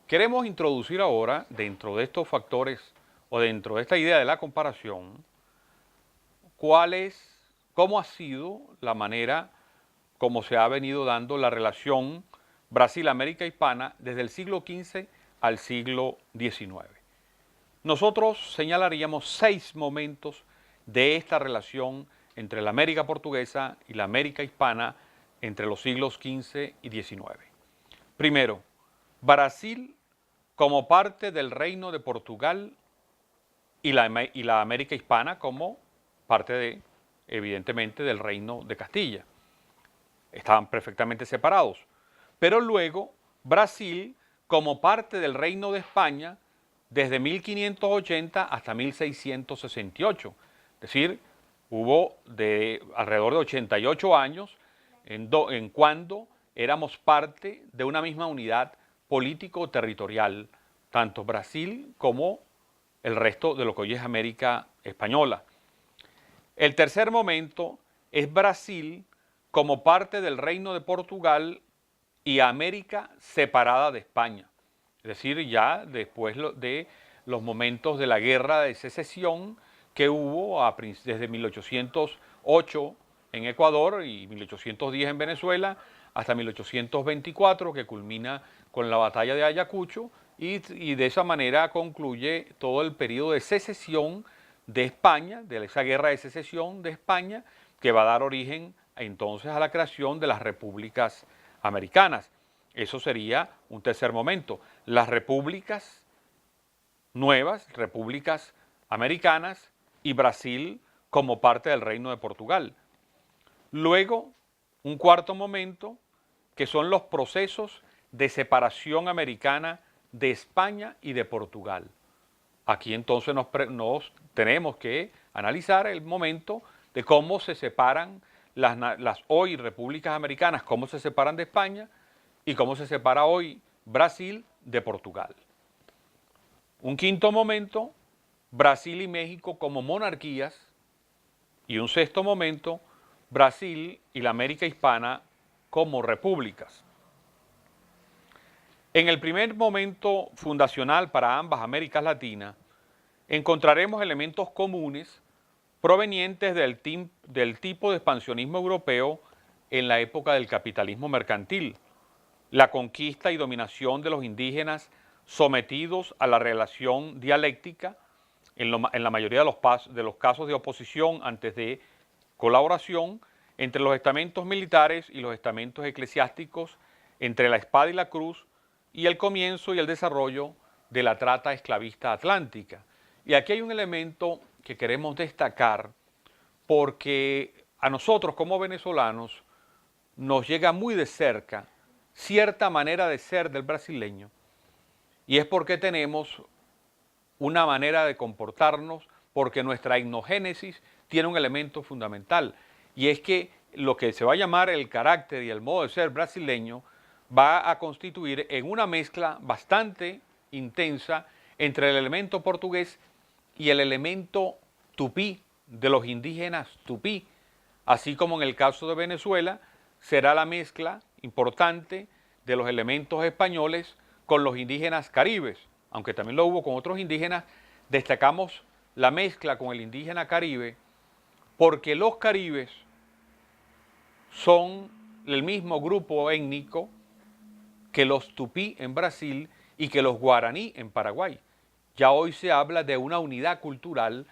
Queremos introducir ahora, dentro de estos factores o dentro de esta idea de la comparación, cómo ha sido la manera como se ha venido dando la relación Brasil-América Hispana desde el siglo XV al siglo XIX. Nosotros señalaríamos 6 momentos de esta relación entre la América portuguesa y la América hispana entre los siglos XV y XIX. Primero, Brasil como parte del Reino de Portugal y la América hispana como parte, evidentemente, del Reino de Castilla. Estaban perfectamente separados. Pero luego, Brasil como parte del Reino de España desde 1580 hasta 1668. Es decir, hubo alrededor de 88 años en cuando éramos parte de una misma unidad político-territorial, tanto Brasil como el resto de lo que hoy es América Española. El tercer momento es Brasil como parte del Reino de Portugal y América separada de España. Es decir, ya después de los momentos de la guerra de secesión que hubo desde 1808 en Ecuador y 1810 en Venezuela hasta 1824, que culmina con la batalla de Ayacucho, y de esa manera concluye todo el periodo de secesión de España, de esa guerra de secesión de España, que va a dar origen entonces a la creación de las repúblicas americanas. Eso sería un tercer momento. Las repúblicas nuevas, repúblicas americanas y Brasil como parte del Reino de Portugal. Luego, un cuarto momento, que son los procesos de separación americana de España y de Portugal. Aquí entonces nos tenemos que analizar el momento de cómo se separan las hoy repúblicas americanas, cómo se separan de España y cómo se separa hoy Brasil de Portugal. Un quinto momento, Brasil y México como monarquías, y un sexto momento, Brasil y la América hispana como repúblicas. En el primer momento fundacional para ambas Américas Latinas, encontraremos elementos comunes provenientes del tipo de expansionismo europeo en la época del capitalismo mercantil, la conquista y dominación de los indígenas sometidos a la relación dialéctica en la mayoría de los casos de oposición antes de colaboración entre los estamentos militares y los estamentos eclesiásticos, entre la espada y la cruz, y el comienzo y el desarrollo de la trata esclavista atlántica. Y aquí hay un elemento que queremos destacar porque a nosotros como venezolanos nos llega muy de cerca cierta manera de ser del brasileño, y es porque tenemos una manera de comportarnos, porque nuestra etnogénesis tiene un elemento fundamental, y es que lo que se va a llamar el carácter y el modo de ser brasileño va a constituir en una mezcla bastante intensa entre el elemento portugués y el elemento tupí de los indígenas tupí, así como en el caso de Venezuela será la mezcla importante de los elementos españoles con los indígenas caribes, aunque también lo hubo con otros indígenas. Destacamos la mezcla con el indígena caribe porque los caribes son el mismo grupo étnico que los tupí en Brasil y que los guaraní en Paraguay. Ya hoy se habla de una unidad cultural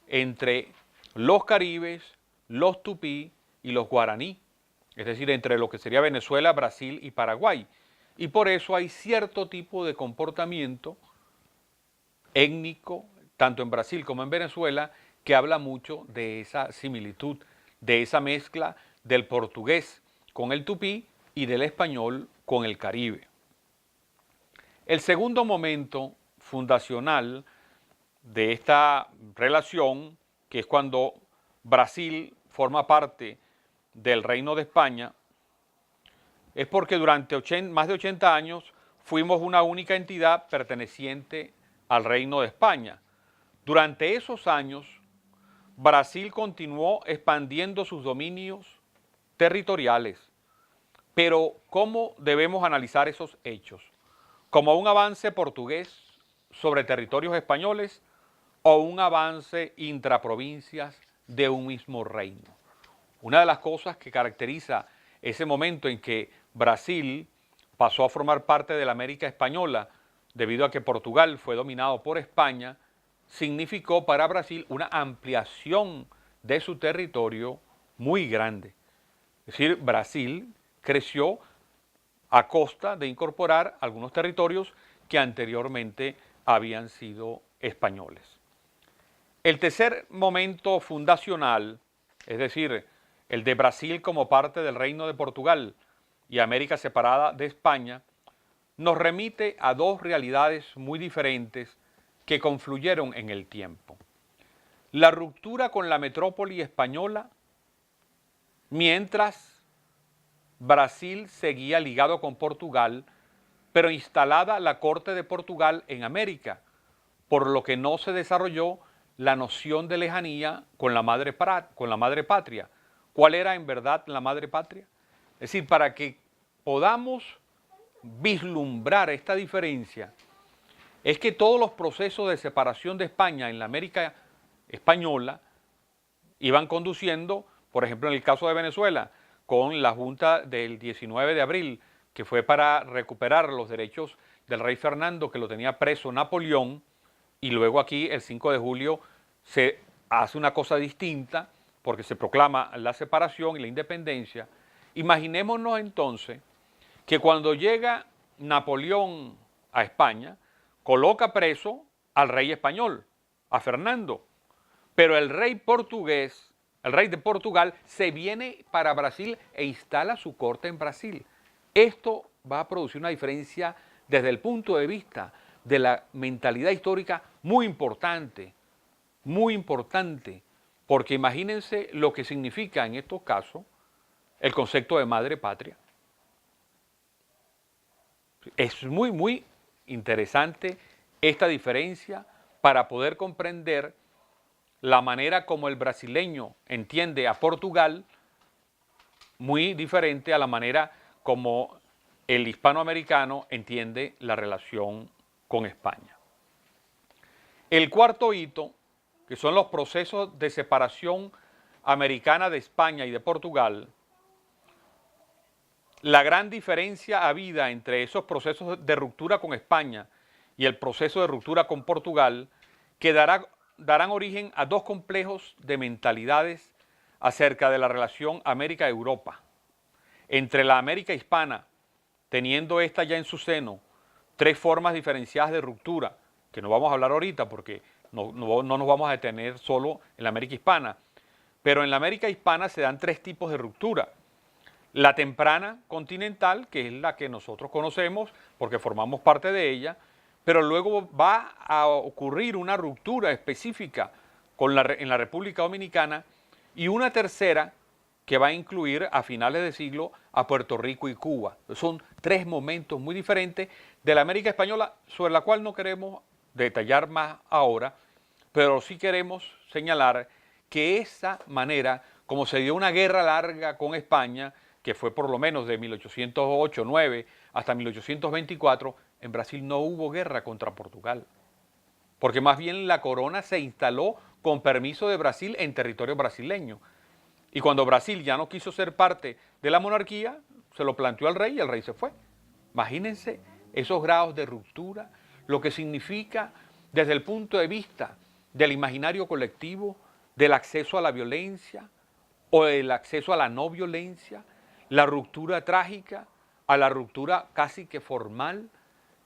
entre los caribes, los tupí y los guaraní, es decir, entre lo que sería Venezuela, Brasil y Paraguay. Y por eso hay cierto tipo de comportamiento étnico, tanto en Brasil como en Venezuela, que habla mucho de esa similitud, de esa mezcla del portugués con el tupí y del español con el caribe. El segundo momento fundacional de esta relación, que es cuando Brasil forma parte del Reino de España, es porque durante más de 80 años fuimos una única entidad perteneciente al Reino de España. Durante esos años, Brasil continuó expandiendo sus dominios territoriales. Pero ¿cómo debemos analizar esos hechos? como un avance portugués sobre territorios españoles o un avance intraprovincias de un mismo reino. Una de las cosas que caracteriza ese momento en que Brasil pasó a formar parte de la América española debido a que Portugal fue dominado por España, significó para Brasil una ampliación de su territorio muy grande. Es decir, Brasil creció a costa de incorporar algunos territorios que anteriormente habían sido españoles. El tercer momento fundacional, es decir, el de Brasil como parte del Reino de Portugal y América separada de España, nos remite a dos realidades muy diferentes que confluyeron en el tiempo. La ruptura con la metrópoli española, mientras Brasil seguía ligado con Portugal, pero instalada la corte de Portugal en América, por lo que no se desarrolló la noción de lejanía con la madre patria. ¿Cuál era en verdad la madre patria? Es decir, para que podamos vislumbrar esta diferencia, es que todos los procesos de separación de España en la América española iban conduciendo, por ejemplo, en el caso de Venezuela, con la Junta del 19 de abril, que fue para recuperar los derechos del rey Fernando, que lo tenía preso Napoleón, y luego aquí el 5 de julio se hace una cosa distinta, porque se proclama la separación y la independencia. Imaginémonos entonces que cuando llega Napoleón a España, coloca preso al rey español, a Fernando, pero el rey portugués, el rey de Portugal, se viene para Brasil e instala su corte en Brasil. Esto va a producir una diferencia desde el punto de vista de la mentalidad histórica muy importante, porque imagínense lo que significa en estos casos el concepto de madre patria. Es muy interesante esta diferencia para poder comprender la manera como el brasileño entiende a Portugal, muy diferente a la manera como el hispanoamericano entiende la relación con España. El cuarto hito, que son los procesos de separación americana de España y de Portugal, la gran diferencia habida entre esos procesos de ruptura con España y el proceso de ruptura con Portugal, que darán origen a dos complejos de mentalidades acerca de la relación América-Europa. Entre la América hispana, teniendo esta ya en su seno tres formas diferenciadas de ruptura, que no vamos a hablar ahorita porque no nos vamos a detener solo en la América hispana, pero en la América hispana se dan tres tipos de ruptura. La temprana continental, que es la que nosotros conocemos porque formamos parte de ella, pero luego va a ocurrir una ruptura específica en la República Dominicana y una tercera que va a incluir a finales de siglo a Puerto Rico y Cuba. Son tres momentos muy diferentes de la América Española, sobre la cual no queremos detallar más ahora, pero sí queremos señalar que esa manera, como se dio una guerra larga con España, que fue por lo menos de 1808-9 hasta 1824, en Brasil no hubo guerra contra Portugal, porque más bien la corona se instaló con permiso de Brasil en territorio brasileño. Y cuando Brasil ya no quiso ser parte de la monarquía, se lo planteó al rey y el rey se fue. Imagínense esos grados de ruptura, lo que significa desde el punto de vista del imaginario colectivo, del acceso a la violencia o el acceso a la no violencia, la ruptura trágica a la ruptura casi que formal.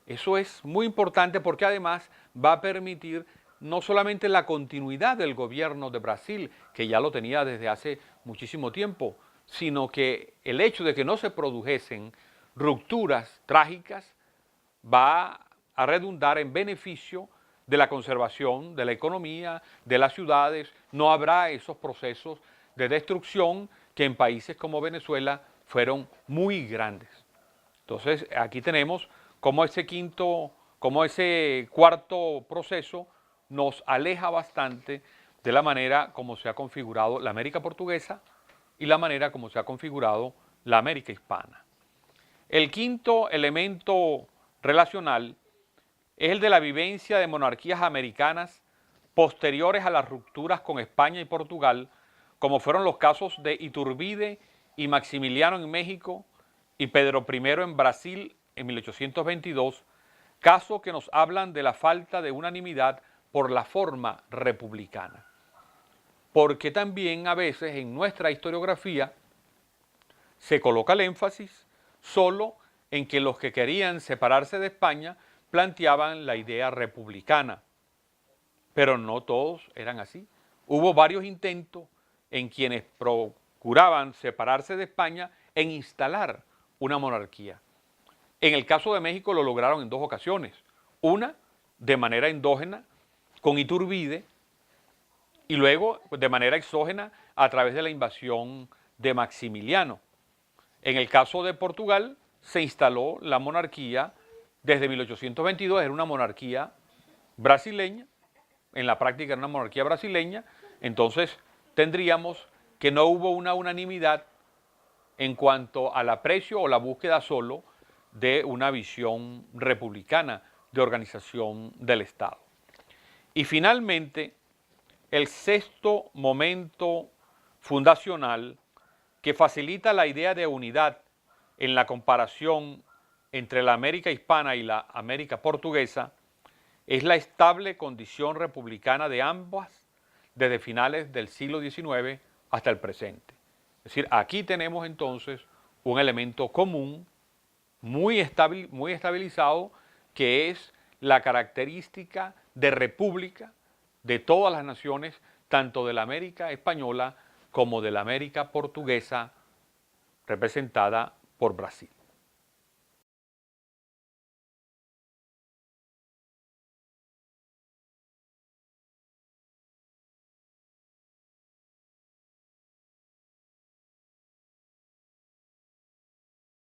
Eso es muy importante porque además va a permitir no solamente la continuidad del gobierno de Brasil, que ya lo tenía desde hace muchísimo tiempo, sino que el hecho de que no se produjesen rupturas trágicas va a redundar en beneficio de la conservación de la economía, de las ciudades. No habrá esos procesos de destrucción que en países como Venezuela fueron muy grandes. Entonces, aquí tenemos cómo ese cuarto proceso nos aleja bastante de la manera como se ha configurado la América portuguesa y la manera como se ha configurado la América hispana. El quinto elemento relacional es el de la vivencia de monarquías americanas posteriores a las rupturas con España y Portugal, como fueron los casos de Iturbide y Maximiliano en México y Pedro I en Brasil en 1822, casos que nos hablan de la falta de unanimidad por la forma republicana. Porque también a veces en nuestra historiografía se coloca el énfasis solo en que los que querían separarse de España planteaban la idea republicana, pero no todos eran así. Hubo varios intentos en quienes procuraban separarse de España en instalar una monarquía. En el caso de México lo lograron en dos ocasiones, una de manera endógena con Iturbide y luego de manera exógena a través de la invasión de Maximiliano. En el caso de Portugal se instaló la monarquía desde 1822, era una monarquía brasileña, en la práctica era una monarquía brasileña, entonces tendríamos que no hubo una unanimidad en cuanto al aprecio o la búsqueda solo de una visión republicana de organización del Estado. Y finalmente, el sexto momento fundacional que facilita la idea de unidad en la comparación entre la América hispana y la América portuguesa es la estable condición republicana de ambas desde finales del siglo XIX hasta el presente. Es decir, aquí tenemos entonces un elemento común muy estabilizado, que es la característica de república de todas las naciones, tanto de la América española como de la América portuguesa, representada por Brasil.